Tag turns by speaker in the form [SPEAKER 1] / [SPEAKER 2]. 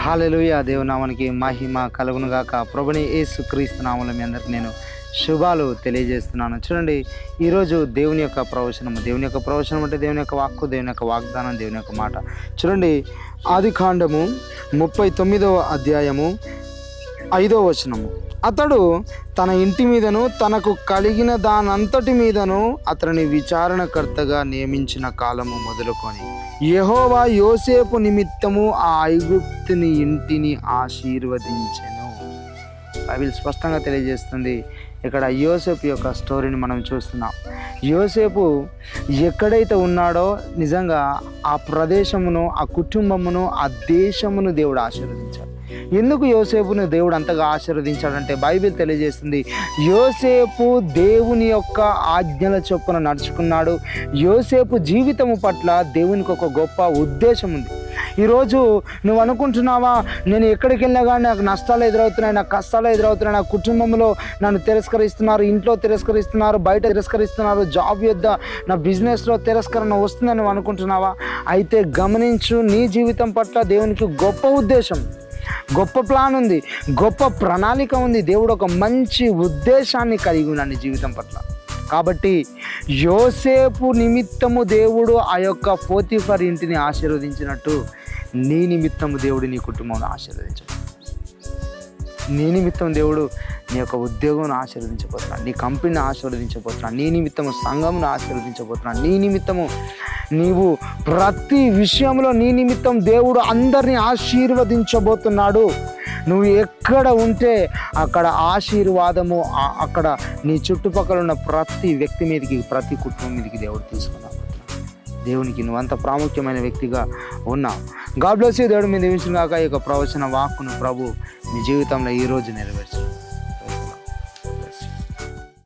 [SPEAKER 1] హల్లెలూయా. దేవుని నామానికి మహిమ కలుగును గాక. ప్రభుని యేసుక్రీస్తు నామములో మీ అందరికి నేను శుభాలు తెలియజేస్తున్నాను. చూడండి, ఈరోజు దేవుని యొక్క ప్రవచనము అంటే దేవుని యొక్క వాక్కు, దేవుని యొక్క వాగ్దానం, దేవుని యొక్క మాట. చూడండి, ఆదికాండము 39వ అధ్యాయము 5వ వచనము. అతడు తన ఇంటి మీదను తనకు కలిగిన దానంతటి మీదను అతని విచారణకర్తగా నియమించిన కాలము మొదలుకొని యెహోవా యోసేపు నిమిత్తము ఆ ఐగుప్తుని ఇంటిని ఆశీర్వదించెను. బైబిల్ స్పష్టంగా తెలియజేస్తుంది. ఇక్కడ యోసేపు యొక్క స్టోరీని మనం చూస్తున్నాం. యోసేపు ఎక్కడైతే ఉన్నాడో నిజంగా ఆ ప్రదేశమును, ఆ కుటుంబమును, ఆ దేశమును దేవుడు ఆశీర్వదించాడు. ఎందుకు యోసేపును దేవుడు అంతగా ఆశీర్వదించాడంటే బైబిల్ తెలియజేస్తుంది, యోసేపు దేవుని యొక్క ఆజ్ఞల చొప్పున నడుచుకున్నాడు. యోసేపు జీవితము పట్ల దేవునికి ఒక గొప్ప ఉద్దేశం ఉంది. ఈరోజు నువ్వు అనుకుంటున్నావా, నేను ఎక్కడికి వెళ్ళినా కానీ నాకు నష్టాలు ఎదురవుతున్నాయి, నాకు కష్టాలు ఎదురవుతున్నాయి, నా కుటుంబంలో నన్ను తిరస్కరిస్తున్నారు, ఇంట్లో తిరస్కరిస్తున్నారు, బయట తిరస్కరిస్తున్నారు, జాబ్ యొద్ద నా బిజినెస్లో తిరస్కరణ వస్తుందని నువ్వు అనుకుంటున్నావా? అయితే గమనించు, నీ జీవితం పట్ల దేవునికి గొప్ప ఉద్దేశం, గొప్ప ప్లాన్ ఉంది, గొప్ప ప్రణాళిక ఉంది. దేవుడు ఒక మంచి ఉద్దేశాన్ని కలిగి ఉన్నాడు నీ జీవితం పట్ల. కాబట్టి యోసేపు నిమిత్తము దేవుడు ఆ యొక్క పోతీఫర్ ఇంటిని ఆశీర్వదించినట్టు నీ నిమిత్తము దేవుడు నీ కుటుంబాన్ని ఆశీర్వదించడు. నీ నిమిత్తం దేవుడు నీ యొక్క ఉద్యోగం ఆశీర్వదించబోతున్నాడు, నీ కంపెనీని ఆశీర్వదించబోతున్నాడు, నీ నిమిత్తము సంఘమును ఆశీర్వదించబోతున్నాడు, నీ నిమిత్తము నీవు ప్రతి విషయంలో నీ నిమిత్తం దేవుడు అందరినీ ఆశీర్వదించబోతున్నాడు. నువ్వు ఎక్కడ ఉంటే అక్కడ ఆశీర్వాదము, అక్కడ నీ చుట్టుపక్కల ఉన్న ప్రతి వ్యక్తి మీదకి, ప్రతి కుటుంబం మీదకి దేవుడు తీసుకున్నావు. దేవునికి నువ్వంత ప్రాముఖ్యమైన వ్యక్తిగా ఉన్నావు. God bless you. దేవుడు మీ దీవించును గాక. ఈ యొక్క ప్రవచన వాక్కును ప్రభు నీ జీవితంలో ఈరోజు నెరవేర్చు.